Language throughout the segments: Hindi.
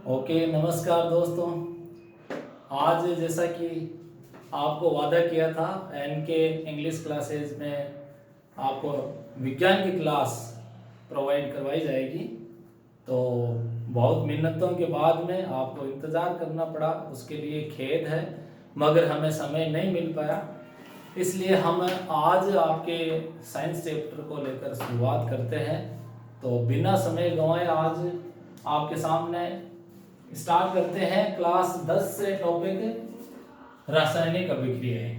ओके, नमस्कार दोस्तों। आज जैसा कि आपको वादा किया था एनके इंग्लिश क्लासेस में आपको विज्ञान की क्लास प्रोवाइड करवाई जाएगी। तो बहुत मिन्नतों के बाद में आपको इंतज़ार करना पड़ा, उसके लिए खेद है, मगर हमें समय नहीं मिल पाया। इसलिए हम आज आपके साइंस चैप्टर को लेकर शुरुआत करते हैं। तो बिना समय गंवाए आज आपके सामने स्टार्ट करते हैं क्लास 10 से टॉपिक रासायनिक अभिक्रियाएं।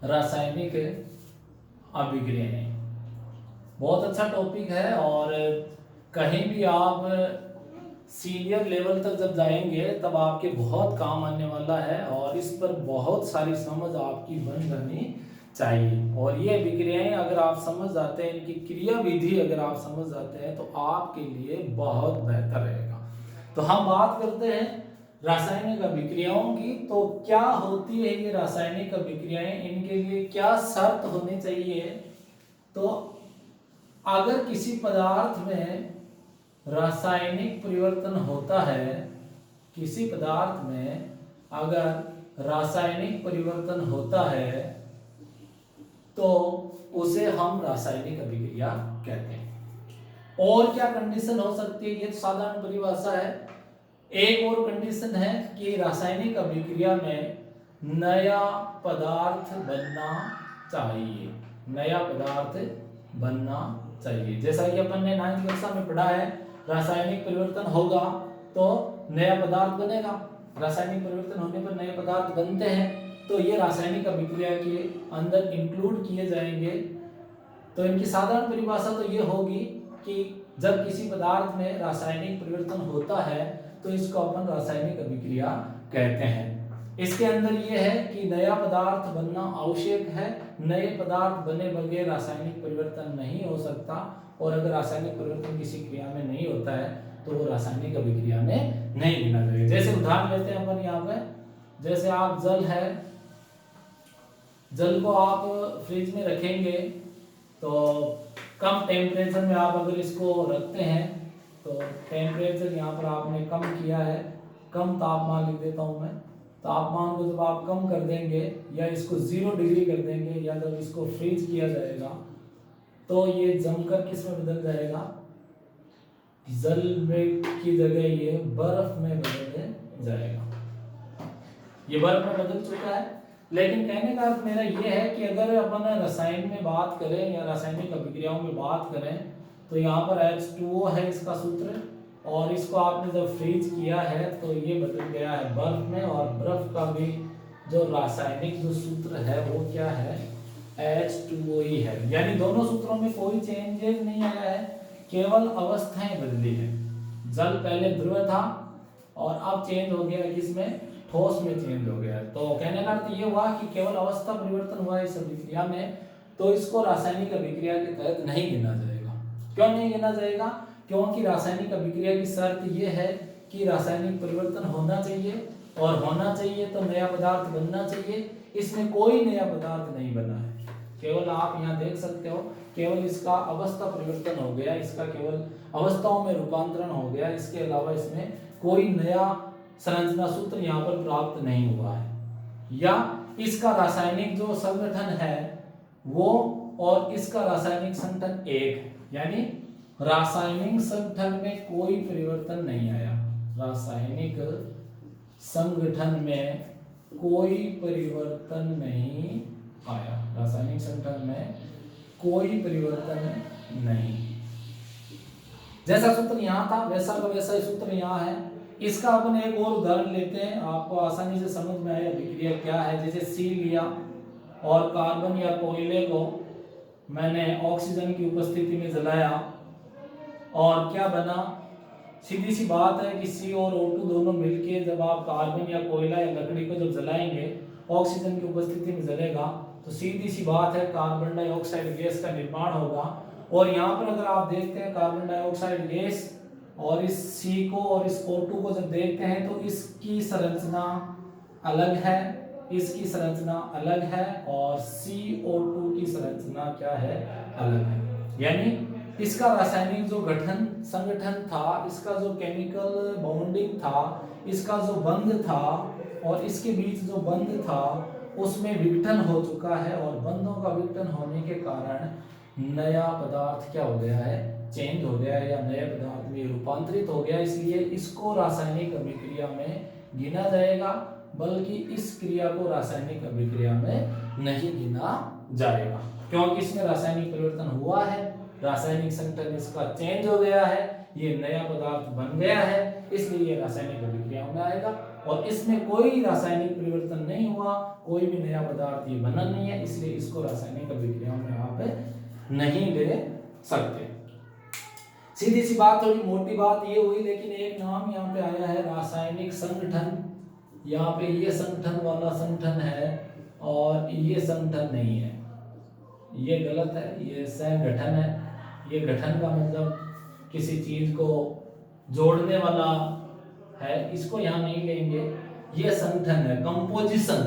रासायनिक अभिक्रियाएं बहुत अच्छा टॉपिक है और कहीं भी आप सीनियर लेवल तक जब जाएंगे तब आपके बहुत काम आने वाला है और इस पर बहुत सारी समझ आपकी बन जानी चाहिए। और ये अभिक्रियाएं अगर आप समझ जाते हैं, इनकी क्रिया विधि अगर आप समझ जाते हैं तो आपके लिए बहुत बेहतर रहेगा। तो हम बात करते हैं रासायनिक अभिक्रियाओं की। तो क्या होती है ये रासायनिक अभिक्रियाएं, इनके लिए क्या शर्त होनी चाहिए। तो अगर किसी पदार्थ में रासायनिक परिवर्तन होता है, किसी पदार्थ में अगर रासायनिक परिवर्तन होता है तो उसे हम रासायनिक अभिक्रिया कहते हैं। और क्या कंडीशन हो सकती है, ये तो साधारण परिभाषा है। एक और कंडीशन है कि रासायनिक अभिक्रिया में नया पदार्थ बनना चाहिए। नया पदार्थ बनना चाहिए। जैसा कि अपन ने 9वीं कक्षा में पढ़ा है, रासायनिक परिवर्तन होगा तो नया पदार्थ बनेगा। रासायनिक परिवर्तन होने पर नए पदार्थ बनते हैं, तो ये रासायनिक अभिक्रिया के अंदर इंक्लूड किए जाएंगे। तो इनकी साधारण परिभाषा तो ये होगी कि जब किसी पदार्थ में रासायनिक परिवर्तन होता है तो इसको अपन रासायनिक अभिक्रिया कहते हैं। इसके अंदर ये है कि नया पदार्थ बनना आवश्यक है। नए पदार्थ बने बगैर रासायनिक परिवर्तन नहीं हो सकता, और अगर रासायनिक परिवर्तन किसी क्रिया में नहीं होता है तो वो रासायनिक अभिक्रिया में नहीं गिना जाएगा। जैसे उदाहरण लेते हैं अपन यहाँ पे, जैसे आप जल है, जल को आप फ्रिज में रखेंगे तो कम टेम्परेचर में आप अगर इसको रखते हैं तो टेम्परेचर यहाँ पर आपने कम किया है, कम तापमान लिख देता हूँ मैं। तापमान को जब आप कम कर देंगे या इसको 0 डिग्री कर देंगे या जब इसको फ्रीज किया जाएगा तो ये जमकर किस में बदल जाएगा, जल में की जगह ये बर्फ में बदल जाएगा। ये बर्फ में बदल चुका है। लेकिन कहने का अर्थ मेरा ये है कि अगर अपन रसायन में बात करें या रासायनिक अभिक्रियाओं में बात करें तो यहाँ पर H2O है इसका सूत्र, और इसको आपने जब फ्रीज किया है तो ये बदल गया है बर्फ में। और बर्फ का भी जो रासायनिक जो सूत्र है वो क्या है, H2O ही है। यानी दोनों सूत्रों में कोई चेंजेस नहीं आया है, केवल अवस्थाएं बदली है। जल पहले द्रव था और अब चेंज हो गया किसमें, ठोस में चेंज हो गया। तो कहने का अर्थ ये हुआ कि केवल अवस्था परिवर्तन हुआ इस अभिक्रिया में, तो इसको रासायनिक अभिक्रिया के तहत नहीं गिना जाएगा। क्यों नहीं गिना जाएगा, क्योंकि रासायनिक अभिक्रिया की शर्त ये है कि रासायनिक परिवर्तन होना चाहिए, और होना चाहिए तो नया पदार्थ बनना चाहिए। इसमें कोई नया पदार्थ नहीं बना है, केवल आप यहाँ देख सकते हो केवल इसका अवस्था परिवर्तन हो गया, इसका केवल अवस्थाओं में रूपांतरण हो गया। इसके अलावा इसमें कोई नया संरचना सूत्र यहाँ पर प्राप्त नहीं हुआ है, या इसका रासायनिक जो संगठन है वो और इसका रासायनिक संगठन एक है। यानी रासायनिक संगठन में कोई परिवर्तन नहीं आया, रासायनिक संगठन में कोई परिवर्तन नहीं आया, रासायनिक संगठन में कोई परिवर्तन नहीं। जैसा सूत्र यहाँ था वैसा का वैसा ही सूत्र यहाँ है। इसका अपन एक और उदाहरण लेते हैं, आपको आसानी से समझ में आए अभिक्रिया क्या है। जैसे सी लिया और कार्बन या कोयले को मैंने ऑक्सीजन की उपस्थिति में जलाया और क्या बना, सीधी सी बात है कि सी और O2 दोनों मिलके जब आप कार्बन या कोयला या लकड़ी को जब जलाएंगे, ऑक्सीजन की उपस्थिति में जलेगा तो सीधी सी बात है कार्बन डाइऑक्साइड गैस का निर्माण होगा। और यहाँ पर अगर आप देखते हैं कार्बन डाइऑक्साइड गैस और इस C को और इस O2 को जब देखते हैं तो इसकी संरचना अलग है, इसकी संरचना अलग है, और CO2 की संरचना क्या है, अलग है। यानी इसका रासायनिक जो गठन संगठन था, इसका जो केमिकल बॉन्डिंग था, इसका जो बंध था और इसके बीच जो बंध था उसमें विघटन हो चुका है, और बंधों का विघटन होने के कारण नया पदार्थ क्या हो गया है, चेंज हो गया है या नए पदार्थ में रूपांतरित हो गया। इसलिए इसको रासायनिक अभिक्रिया में गिना जाएगा, बल्कि इस क्रिया को रासायनिक अभिक्रिया में नहीं गिना जाएगा, क्योंकि इसमें रासायनिक परिवर्तन हुआ है, रासायनिक संगठन इसका चेंज हो गया है, ये नया पदार्थ बन गया है, इसलिए ये रासायनिक अभिक्रिया में आएगा। और इसमें कोई रासायनिक परिवर्तन नहीं हुआ, कोई भी नया पदार्थ ये बना नहीं है, इसलिए इसको रासायनिक अभिक्रिया में आप नहीं ले सकते। सीधी सी बात, थोड़ी मोटी बात ये हुई, लेकिन एक नाम यहाँ पे आया है रासायनिक संगठन। यहाँ पे ये संगठन वाला संगठन है और ये संगठन नहीं है, ये गलत है, ये संगठन है। ये गठन का मतलब किसी चीज को जोड़ने वाला है, इसको यहाँ नहीं लेंगे। ये संगठन है, कंपोजिशन।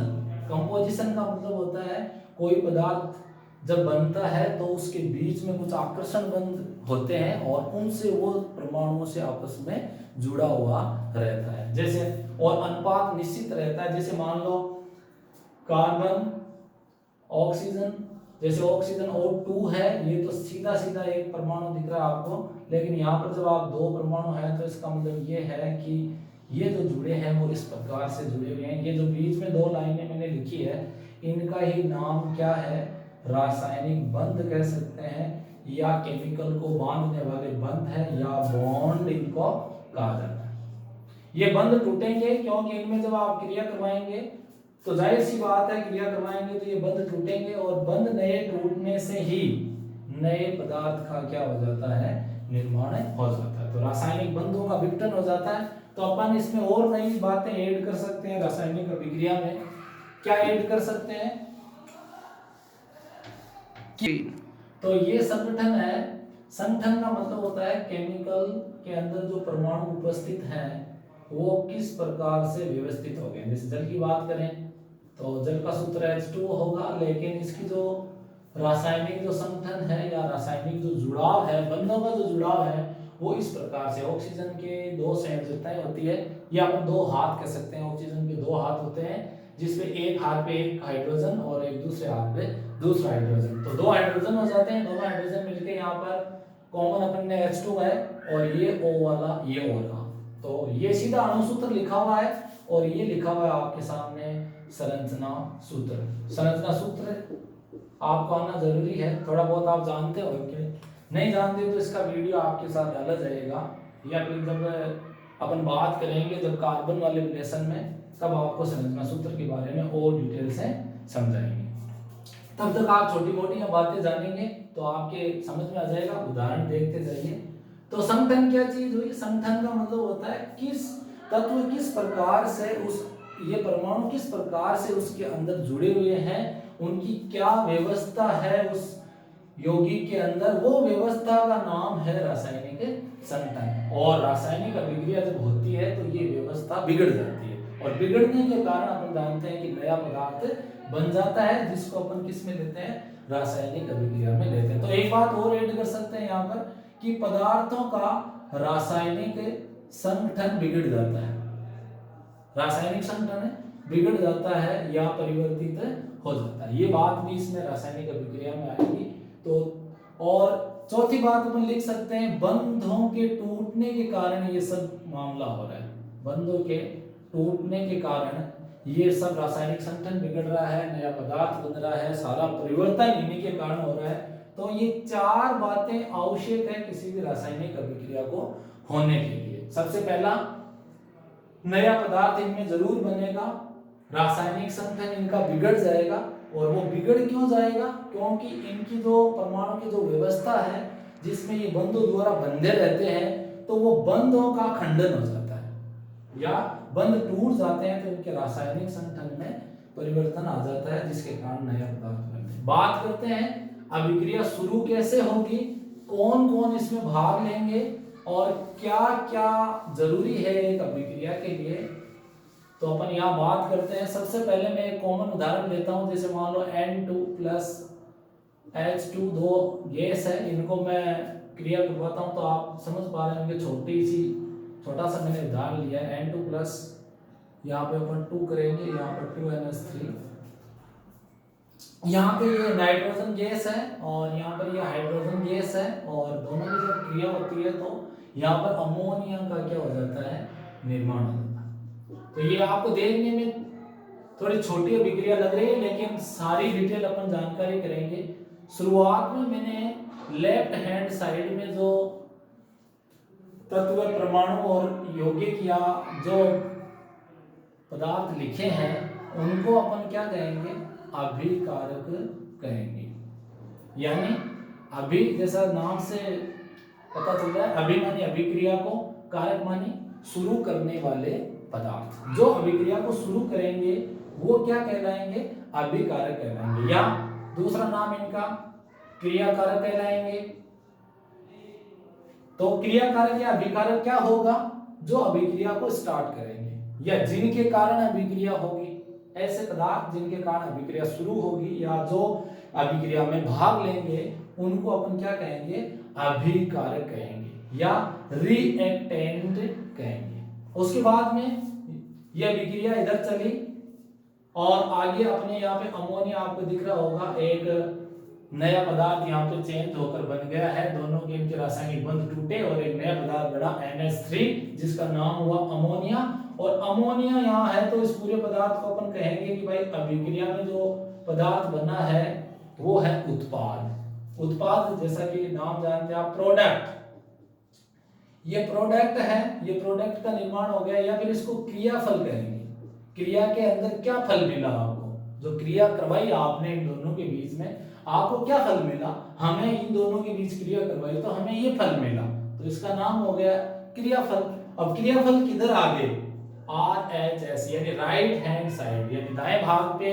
कंपोजिशन का मतलब होता है कोई पदार्थ जब बनता है तो उसके बीच में कुछ आकर्षण बंध होते हैं और उनसे वो परमाणुओं से आपस में जुड़ा हुआ रहता है, जैसे, और अनुपात निश्चित रहता है। जैसे मान लो कार्बन ऑक्सीजन, जैसे ऑक्सीजन O2 है, ये तो सीधा सीधा एक परमाणु दिख रहा है आपको, लेकिन यहाँ पर जब आप दो परमाणु है तो इसका मतलब ये है कि ये जो जुड़े हैं वो इस प्रकार से जुड़े हुए हैं। ये जो बीच में दो लाइनें मैंने लिखी है, इनका ही नाम क्या है, रासायनिक बंध कह सकते हैं, या केमिकल को बांधने वाले बंध है, या बॉन्ड इनको कहा जाता है। ये बंध टूटेंगे क्योंकि इनमें जब आप क्रिया करवाएंगे तो जाहिर सी बात है, क्रिया करवाएंगे तो ये बंध टूटेंगे, और बंध नए टूटने से ही नए पदार्थ का क्या हो जाता है, निर्माण हो जाता है। तो रासायनिक बंधों का विघटन हो जाता है। तो अपन इसमें और नई बातें ऐड कर सकते हैं रासायनिक अभिक्रिया में। क्या ऐड कर सकते हैं तो ये संगठन है। संगठन का मतलब होता है केमिकल के अंदर जो परमाणु उपस्थित हैं वो किस प्रकार से व्यवस्थित हो गए। जैसे जल की बात करें तो जल का सूत्र H2 होगा, लेकिन इसकी जो रासायनिक जो संगठन है या रासायनिक जो जुड़ाव है, बंधों का जो जुड़ाव है वो इस प्रकार से, ऑक्सीजन के दो संयोजकताएं होती है, या अपन दो हाथ कह सकते हैं। ऑक्सीजन के दो हाथ होते हैं जिसमें एक हाथ पे एक हाइड्रोजन और एक दूसरे हाथ पे दूसरा हाइड्रोजन, तो दो हाइड्रोजन हो जाते हैं। दोनों हाइड्रोजन मिलके यहाँ पर कॉमन अपन ने H2 है, और ये O वाला ये O रहा। तो ये सीधा अणुसूत्र लिखा हुआ है, और ये लिखा हुआ है आपके सामने संरचना सूत्र। संरचना सूत्र आपको आना जरूरी है, थोड़ा बहुत आप जानते हो कि नहीं जानते तो इसका वीडियो आपके साथ डाला जाएगा, या फिर जब अपन बात करेंगे जब कार्बन वाले रिलेशन में, तब आपको संरचना सूत्र के बारे में और डिटेल से समझाएंगे। तब तक आप छोटी मोटी बातें जानेंगे तो आपके समझ में आ जाएगा। उदाहरण देखते जाइए। तो संगठन क्या चीज हुई, संगठन का मतलब होता है किस तत्व किस प्रकार से उस ये परमाणु किस प्रकार से उसके अंदर जुड़े हुए हैं, उनकी क्या व्यवस्था है उस यौगिक के अंदर, वो व्यवस्था का नाम है रासायनिक संगठन। और रासायनिक अभिक्रिया जब होती है तो ये व्यवस्था बिगड़ जाती है, और बिगड़ने के कारण अपन जानते हैं कि नया पदार्थ बन जाता है, जिसको अपन किस में लेते हैं, रासायनिक अभिक्रिया में लेते हैं। तो एक बात और ऐड कर सकते हैं यहाँ पर कि पदार्थों का रासायनिक संगठन बिगड़ जाता है, रासायनिक संगठन बिगड़ जाता है या परिवर्तित हो जाता है। ये बात भी इसमें रासायनिक अभिक्रिया में आएगी। तो और चौथी बात अपन लिख सकते हैं, बंधों के टूटने के कारण ये सब मामला हो रहा है। बंधों के टूटने के कारण ये सब रासायनिक संगठन बिगड़ रहा है, नया पदार्थ बन रहा है, सारा परिवर्तन इन्हीं के कारण हो रहा है। तो ये चार बातें आवश्यक है किसी भी रासायनिक अभिक्रिया को होने के लिए। सबसे पहला, नया पदार्थ इनमें जरूर बनेगा, रासायनिक संगठन इनका बिगड़ जाएगा। और वो बिगड़ क्यों जाएगा, क्योंकि इनकी जो परमाणु की जो व्यवस्था है जिसमें ये बंधों द्वारा बंधे रहते हैं, तो वो बंधों का खंडन हो जाता है या बंध टूट जाते हैं, तो इनके रासायनिक संगठन में परिवर्तन आ जाता है, जिसके कारण नया पदार्थ बनते हैं। बात करते हैं अभिक्रिया शुरू कैसे होगी, कौन कौन इसमें भाग लेंगे और क्या क्या जरूरी है एक अभिक्रिया के लिए। तो अपन यहाँ बात करते हैं। सबसे पहले मैं एक कॉमन उदाहरण लेता हूँ, जैसे मान लो N2 प्लस H2 दो गैस है, इनको मैं क्रिया करवाता हूं तो आप समझ पा रहे होंगे। छोटा सा मैंने उदाहरण लिया है N2 प्लस, यहाँ पे अपन 2 करेंगे, यहाँ पर 2NH3, यहाँ पे ये नाइट्रोजन गैस है और यहाँ पर ये हाइड्रोजन गैस है, और दोनों की जब क्रिया होती है तो यहाँ पर अमोनिया का क्या हो जाता है, निर्माण हो जाता है। तो ये आपको देखने में थोड़ी छोटी अभिक्रिया लग रही है, लेकिन सारी डिटेल अपन जानकारी करेंगे। शुरुआत में मैंने लेफ्ट हैंड साइड में जो तत्व, परमाणु और यौगिक या जो पदार्थ लिखे हैं उनको अपन क्या कहेंगे, अभिकारक कहेंगे। यानी अभि जैसा नाम से पता चल रहा है, अभि मानी अभिक्रिया को, कारक मानी शुरू करने वाले पदार्थ। जो अभिक्रिया को शुरू करेंगे वो क्या कहलाएंगे, अभिकारक कहलाएंगे, या दूसरा नाम इनका क्रियाकारक कहलाएंगे। तो क्रियाकारक या अभिकारक क्या होगा, जो अभिक्रिया को स्टार्ट करेंगे या जिनके कारण अभिक्रिया होगी। ऐसे पदार्थ जिनके कारण अभिक्रिया शुरू होगी या जो अभिक्रिया में भाग लेंगे उनको अपन क्या कहेंगे, अभिकारक कहेंगे या रिएक्टेंट कहेंगे। उसके बाद में यह अभिक्रिया इधर चली और आगे अपने यहाँ पे अमोनिया आपको दिख रहा होगा, एक नया पदार्थ यहाँ पे चेंज होकर बन गया है। दोनों के इनके रासायनिक बंध टूटे और एक नया पदार्थ बना NH3 जिसका नाम हुआ अमोनिया। और अमोनिया यहाँ है तो इस पूरे पदार्थ को अपन कहेंगे कि भाई अभिक्रिया में जो पदार्थ बना है वो है उत्पाद। उत्पाद जैसा कि नाम जानते हैं आप, प्रोडक्ट। ये प्रोडक्ट है, ये प्रोडक्ट का निर्माण हो गया, या फिर इसको क्रियाफल कहेंगे। क्रिया के अंदर क्या फल मिला आपको, जो क्रिया करवाई आपने इन दोनों के बीच में, आपको क्या फल मिला, हमें इन दोनों के बीच क्रिया करवाई तो हमें ये फल मिला, तो इसका नाम हो गया क्रियाफल। अब क्रियाफल किधर आ गए, RHS यानी राइट हैंड साइड, यानी दाएं भाग पे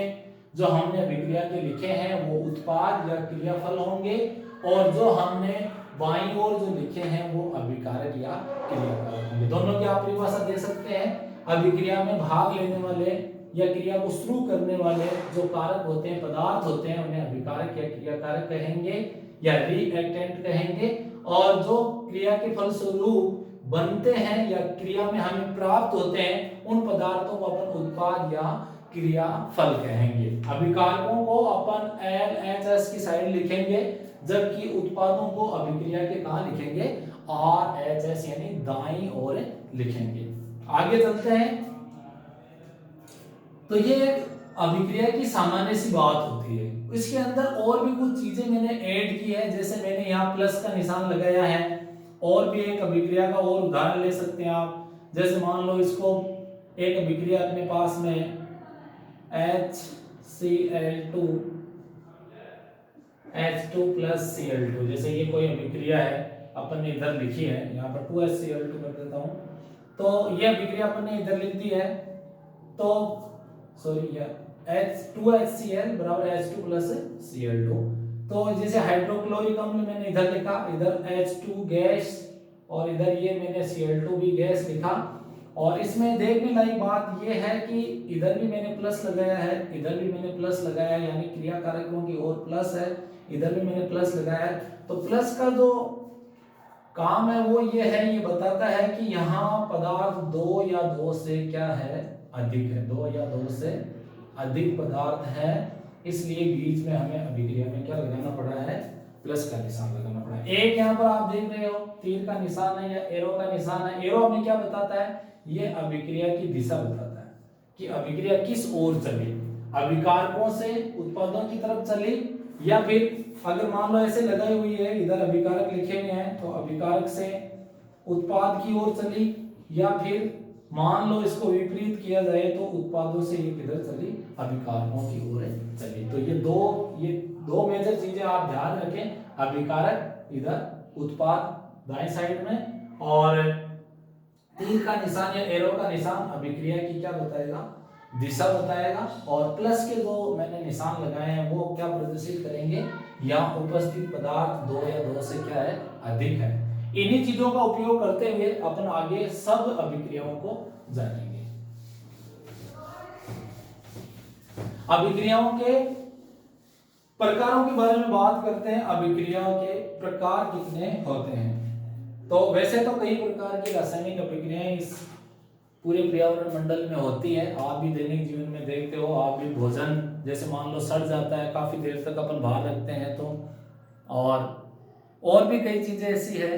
जो हमने अभिक्रिया के लिखे हैं वो उत्पाद या क्रियाफल होंगे, और जो हमने बाईं ओर जो लिखे हैं वो अभिकारक या क्रियाकारक होंगे। दोनों की आप परिभाषा दे सकते हैं। अभिक्रिया में भाग लेने वाले या क्रिया को शुरू करने वाले जो कारक होते हैं, पदार्थ होते हैं, उन्हें अभिकारक या क्रियाकारक कहेंगे या रिएक्टेंट कहेंगे। और जो क्रिया के फलस्वरूप बनते हैं या क्रिया में हमें प्राप्त होते हैं उन पदार्थों को अपन उत्पाद या क्रियाफल कहेंगे। अभिकारकों को अपन LHS की साइड लिखेंगे, जबकि उत्पादों को अभिक्रिया के कहां लिखेंगे, RHS यानी दाईं ओर लिखेंगे। आगे चलते हैं। तो ये एक अभिक्रिया की सामान्य सी बात होती है। इसके अंदर और भी कुछ चीजें मैंने ऐड की है, जैसे मैंने यहाँ प्लस का निशान लगाया है। और भी एक अभिक्रिया का और उदाहरण ले सकते हैं आप, जैसे मान लो इसको एक अभिक्रिया अपने पास में HCl2 H2 प्लस Cl2, जैसे ये कोई अभिक्रिया है अपन ने इधर लिखी है, यहाँ पर 2HCl2 कर देता हूँ। तो ये अभिक्रिया अपन ने इधर लिख दी है, तो सॉरी H2HCl बराबर H2 प्लस Cl2। तो जैसे हाइड्रोक्लोरिक अम्ल मैंने इधर लिखा, इधर H2 गैस और इधर ये मैंने Cl2 भी गैस लिखा। और इसमें देखने लायक बात ये है कि इधर भी मैंने प्लस लगाया है, इधर भी मैंने प्लस लगाया है, यानी क्रिया कारकों की ओर प्लस है, इधर भी मैंने प्लस लगाया है। तो प्लस का जो काम है वो ये है, ये बताता है कि यहाँ पदार्थ 2 या 2 से क्या है, अधिक है, 2 या 2 से अधिक पदार्थ है, इसलिए बीच में हमें अभिक्रिया में क्या लगाना पड़ा है, प्लस का निशान लगाना पड़ा है। एक यहाँ पर आप देख रहे हो तीर का निशान है या एरो का निशान है। एरो हमें क्या बताता है, ये अभिक्रिया की दिशा बताता है कि अभिक्रिया किस ओर चली, अभिकारकों से उत्पादों की तरफ चली, या फिर अगर मान लो ऐसे लगाई हुई है, इधर अभिकारक लिखे हुए हैं तो अभिकारक से उत्पाद की ओर चली, या फिर मान लो इसको विपरीत किया जाए तो उत्पादों से ये किधर चली, अभिकारकों की ओर चली। तो ये दो मेजर चीजें आप ध्यान रखें, अभिकारक इधर, उत्पाद दाएं साइड में, और तीर का निशान या एरो का निशान अभिक्रिया की क्या बताएगा, दिशा बताएगा। और प्लस के जो मैंने निशान लगाए हैं वो क्या प्रदर्शित करेंगे, यहाँ उपस्थित पदार्थ 2 या 2 से क्या है, अधिक है। इन्हीं चीजों का उपयोग करते हुए अपन आगे सब अभिक्रियाओं को जानेंगे। अभिक्रियाओं के प्रकारों के बारे में बात करते हैं। अभिक्रिया के प्रकार कितने होते हैं? तो वैसे तो कई प्रकार की रासायनिक अभिक्रियाएं इस पूरे पर्यावरण मंडल में होती है। आप भी दैनिक जीवन में देखते हो, आप भी भोजन जैसे मान लो सड़ जाता है, काफी देर तक अपन बाहर रखते हैं तो, और भी कई चीजें ऐसी है